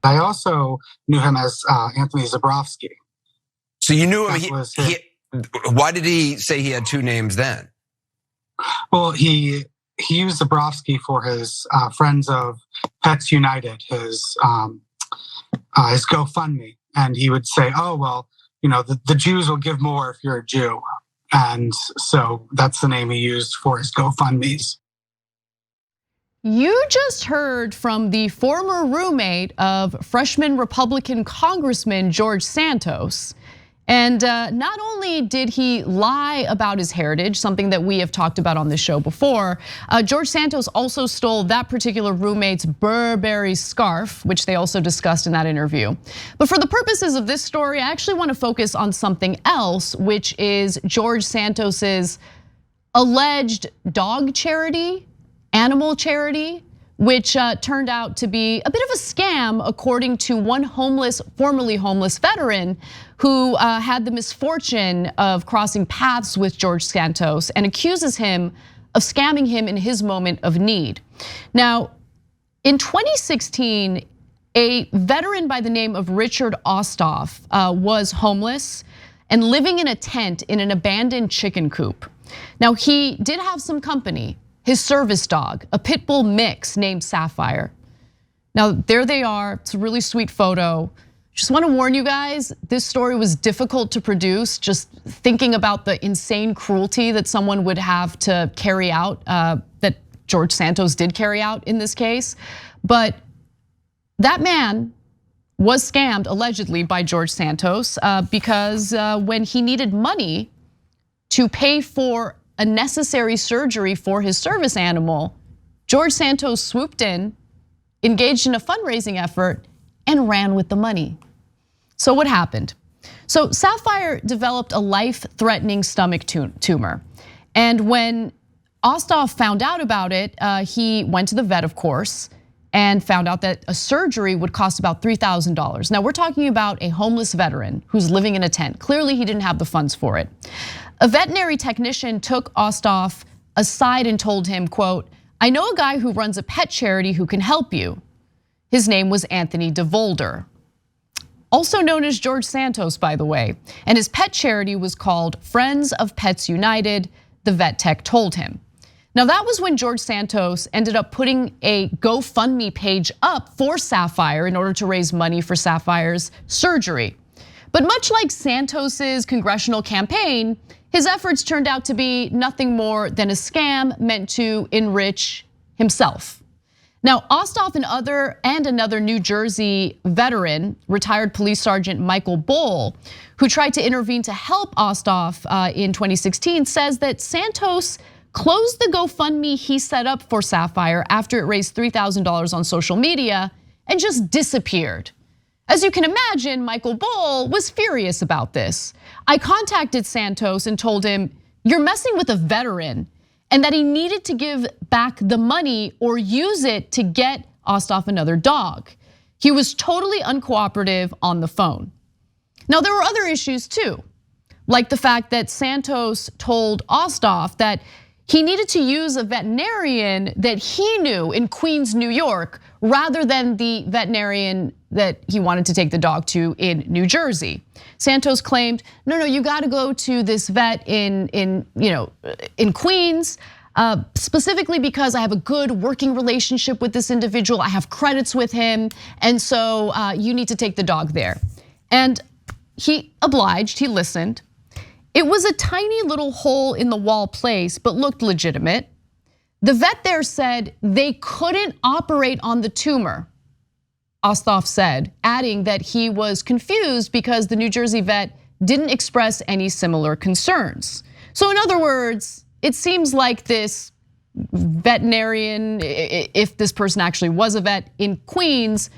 I also knew him as Anthony Zabrowski. So you knew him. Why did he say he had two names then? Well, he used Zabrowski for his Friends of Pets United, his GoFundMe, and he would say, "Oh well, the Jews will give more if you're a Jew," and so that's the name he used for his GoFundMes. You just heard from the former roommate of freshman Republican Congressman George Santos. And not only did he lie about his heritage, something that we have talked about on this show before, George Santos also stole that particular roommate's Burberry scarf, which they also discussed in that interview. But for the purposes of this story, I actually want to focus on something else, which is George Santos's alleged dog charity, animal charity, which turned out to be a bit of a scam, according to one formerly homeless veteran who had the misfortune of crossing paths with George Santos and accuses him of scamming him in his moment of need. Now, in 2016, a veteran by the name of Richard Ostoff was homeless and living in a tent in an abandoned chicken coop. Now, he did have some company. His service dog, a pit bull mix named Sapphire. Now, there they are. It's a really sweet photo. Just want to warn you guys, this story was difficult to produce, just thinking about the insane cruelty that someone would have to carry out, that George Santos did carry out in this case. But that man was scammed allegedly by George Santos because when he needed money to pay for a necessary surgery for his service animal, George Santos swooped in, engaged in a fundraising effort, and ran with the money. So what happened? So Sapphire developed a life-threatening stomach tumor. And when Ostoff found out about it, he went to the vet, of course, and found out that a surgery would cost about $3,000. Now we're talking about a homeless veteran who's living in a tent. Clearly he didn't have the funds for it. A veterinary technician took Ostoff aside and told him, quote, "I know a guy who runs a pet charity who can help you." His name was Anthony DeVolder, also known as George Santos, by the way. And his pet charity was called Friends of Pets United, the vet tech told him. Now that was when George Santos ended up putting a GoFundMe page up for Sapphire in order to raise money for Sapphire's surgery. But much like Santos's congressional campaign, his efforts turned out to be nothing more than a scam meant to enrich himself. Now, Ostoff and another New Jersey veteran, retired police sergeant Michael Bohl, who tried to intervene to help Ostoff in 2016, says that Santos closed the GoFundMe he set up for Sapphire after it raised $3,000 on social media and just disappeared. As you can imagine, Michael Bohl was furious about this. I contacted Santos and told him, "You're messing with a veteran," and that he needed to give back the money or use it to get Ostoff another dog. He was totally uncooperative on the phone. Now there were other issues too, like the fact that Santos told Ostoff that he needed to use a veterinarian that he knew in Queens, New York, rather than the veterinarian that he wanted to take the dog to in New Jersey. Santos claimed, no, you gotta go to this vet in Queens, specifically because I have a good working relationship with this individual, I have credits with him, and so you need to take the dog there. And he obliged, he listened. It was a tiny little hole in the wall place, but looked legitimate. The vet there said they couldn't operate on the tumor, Ostoff said, adding that he was confused because the New Jersey vet didn't express any similar concerns. So in other words, it seems like this veterinarian, if this person actually was a vet in Queens,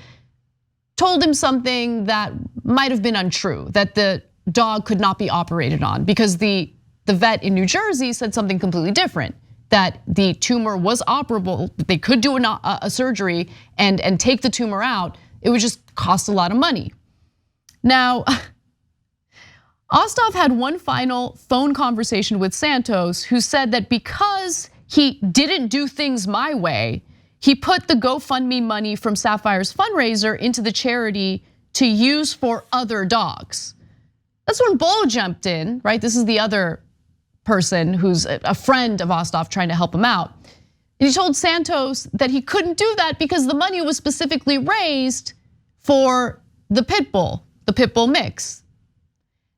told him something that might have been untrue, that the dog could not be operated on, because the vet in New Jersey said something completely different, that the tumor was operable, that they could do a surgery and take the tumor out. It would just cost a lot of money. Now, Ostoff had one final phone conversation with Santos, who said that because he didn't do things my way, he put the GoFundMe money from Sapphire's fundraiser into the charity to use for other dogs. That's when Bull jumped in, right? This is the other person who's a friend of Ostov trying to help him out. And he told Santos that he couldn't do that because the money was specifically raised for the pit bull mix.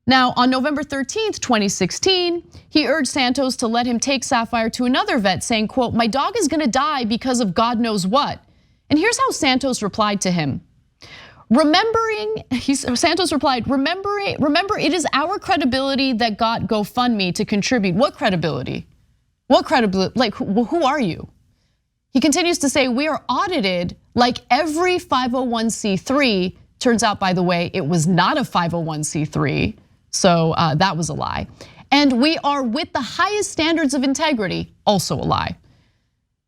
Now, on November 13th, 2016, he urged Santos to let him take Sapphire to another vet, saying, quote, "My dog is gonna die because of God knows what." And here's how Santos replied to him. Santos replied, remember, it is our credibility that got GoFundMe to contribute. What credibility? What credibility? Like, who are you? He continues to say, we are audited like every 501c3. Turns out, by the way, it was not a 501c3. So that was a lie. And we are with the highest standards of integrity, also a lie.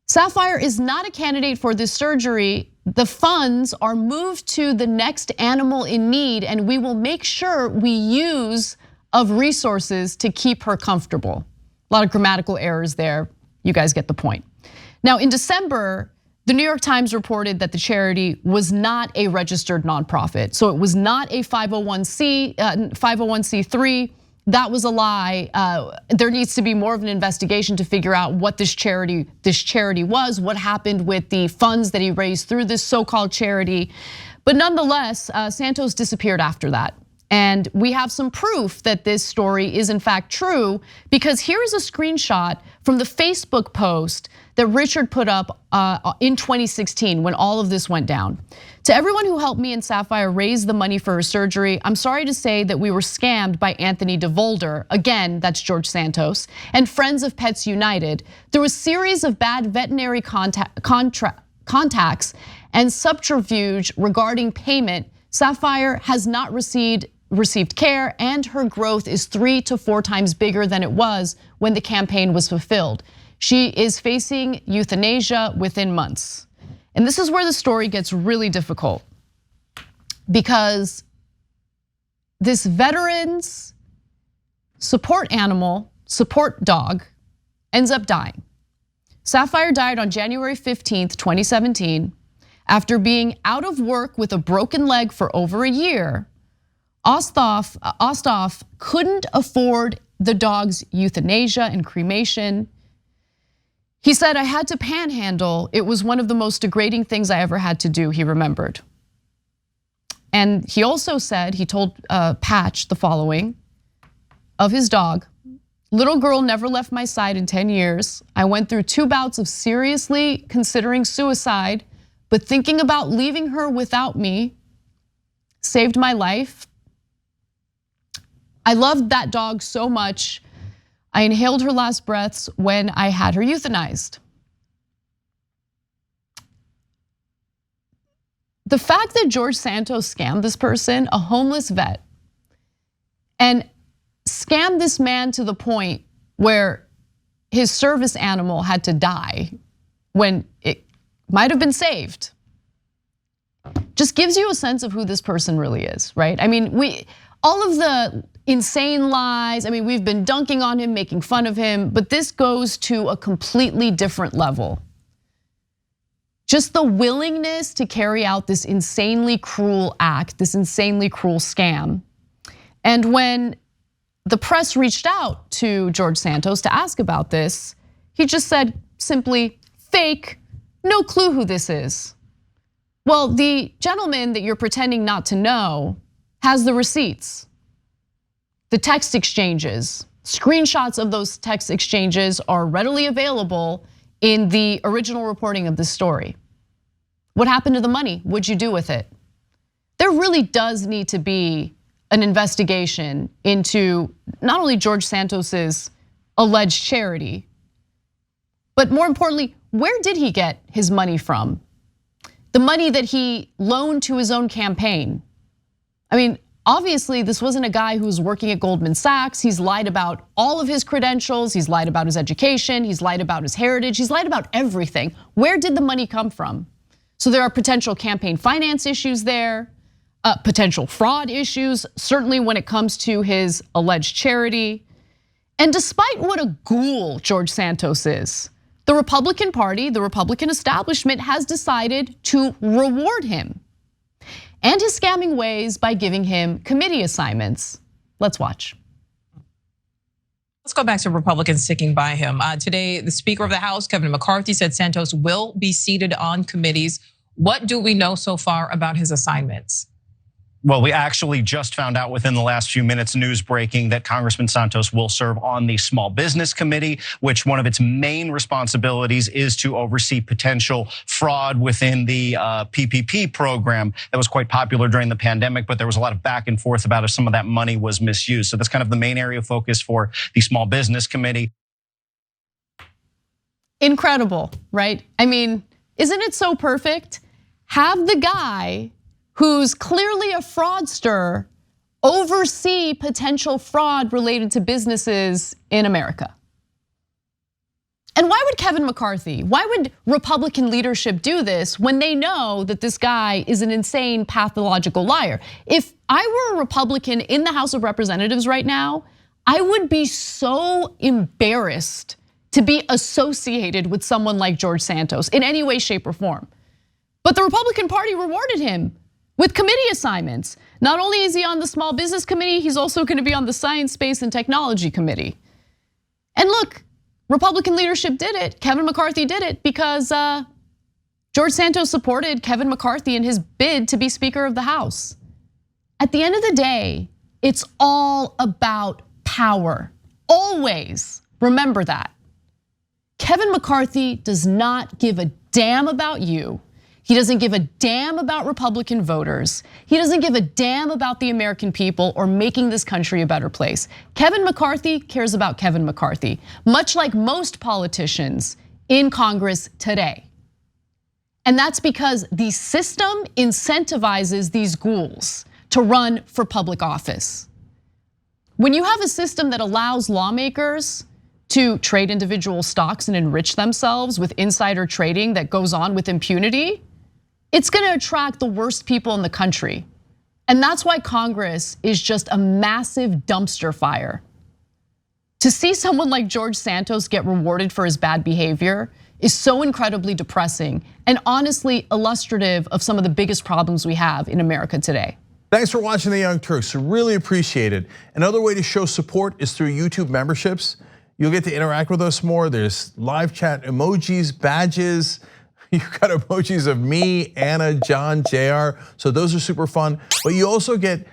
Sapphire is not a candidate for this surgery. The funds are moved to the next animal in need, and we will make sure we use of resources to keep her comfortable. A lot of grammatical errors there. You guys get the point. Now, in December, the New York Times reported that the charity was not a registered nonprofit. So it was not a 501c3. That was a lie. There needs to be more of an investigation to figure out what this charity was, what happened with the funds that he raised through this so-called charity. But nonetheless, Santos disappeared after that. And we have some proof that this story is in fact true, because here is a screenshot from the Facebook post that Richard put up in 2016 when all of this went down. To everyone who helped me and Sapphire raise the money for her surgery, I'm sorry to say that we were scammed by Anthony DeVolder. Again, that's George Santos, and Friends of Pets United. Through a series of bad veterinary contacts and subterfuge regarding payment, Sapphire has not received care, and her growth is 3 to 4 times bigger than it was when the campaign was fulfilled. She is facing euthanasia within months. And this is where the story gets really difficult, because this veterans support animal, support dog, ends up dying. Sapphire died on January 15th, 2017, after being out of work with a broken leg for over a year. Ostov couldn't afford the dog's euthanasia and cremation. He said, "I had to panhandle. It was one of the most degrading things I ever had to do," he remembered. And he also said, he told Patch the following of his dog: "Little girl never left my side in 10 years. I went through 2 bouts of seriously considering suicide, but thinking about leaving her without me saved my life. I loved that dog so much. I inhaled her last breaths when I had her euthanized." The fact that George Santos scammed this person, a homeless vet, and scammed this man to the point where his service animal had to die when it might have been saved, just gives you a sense of who this person really is, right? I mean, all of the insane lies, I mean, we've been dunking on him, making fun of him, but this goes to a completely different level. Just the willingness to carry out this insanely cruel act, this insanely cruel scam. And when the press reached out to George Santos to ask about this, he just said simply, "Fake, no clue who this is." Well, the gentleman that you're pretending not to know has the receipts, the text exchanges. Screenshots of those text exchanges are readily available in the original reporting of this story. What happened to the money? What'd you do with it? There really does need to be an investigation into not only George Santos's alleged charity, but more importantly, where did he get his money from? The money that he loaned to his own campaign. I mean, obviously, this wasn't a guy who was working at Goldman Sachs. He's lied about all of his credentials. He's lied about his education. He's lied about his heritage. He's lied about everything. Where did the money come from? So there are potential campaign finance issues there, potential fraud issues, certainly when it comes to his alleged charity. And despite what a ghoul George Santos is, the Republican Party, the Republican establishment has decided to reward him and his scamming ways by giving him committee assignments. Let's watch. Let's go back to Republicans sticking by him. Today, the Speaker of the House, Kevin McCarthy, said Santos will be seated on committees. What do we know so far about his assignments? Well, we actually just found out within the last few minutes, news breaking, that Congressman Santos will serve on the Small Business Committee, which one of its main responsibilities is to oversee potential fraud within the PPP program that was quite popular during the pandemic, but there was a lot of back and forth about if some of that money was misused. So that's kind of the main area of focus for the Small Business Committee. Incredible, right? I mean, isn't it so perfect? Have the guy who's clearly a fraudster oversee potential fraud related to businesses in America. And why would Kevin McCarthy, why would Republican leadership do this when they know that this guy is an insane pathological liar? If I were a Republican in the House of Representatives right now, I would be so embarrassed to be associated with someone like George Santos in any way, shape, or form. But the Republican Party rewarded him with committee assignments. Not only is he on the Small Business Committee, he's also going to be on the Science, Space, and Technology Committee. And look, Republican leadership did it. Kevin McCarthy did it because George Santos supported Kevin McCarthy in his bid to be Speaker of the House. At the end of the day, it's all about power. Always remember that. Kevin McCarthy does not give a damn about you. He doesn't give a damn about Republican voters. He doesn't give a damn about the American people or making this country a better place. Kevin McCarthy cares about Kevin McCarthy, much like most politicians in Congress today. And that's because the system incentivizes these ghouls to run for public office. When you have a system that allows lawmakers to trade individual stocks and enrich themselves with insider trading that goes on with impunity, it's gonna attract the worst people in the country. And that's why Congress is just a massive dumpster fire. To see someone like George Santos get rewarded for his bad behavior is so incredibly depressing and honestly illustrative of some of the biggest problems we have in America today. Thanks for watching The Young Turks, really appreciate it. Another way to show support is through YouTube memberships. You'll get to interact with us more. There's live chat emojis, badges. You've got emojis of me, Anna, John, JR. So those are super fun. But you also get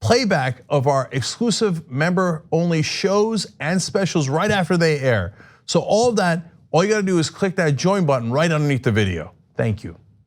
playback of our exclusive member-only shows and specials right after they air. So all of that, all you gotta do is click that join button right underneath the video. Thank you.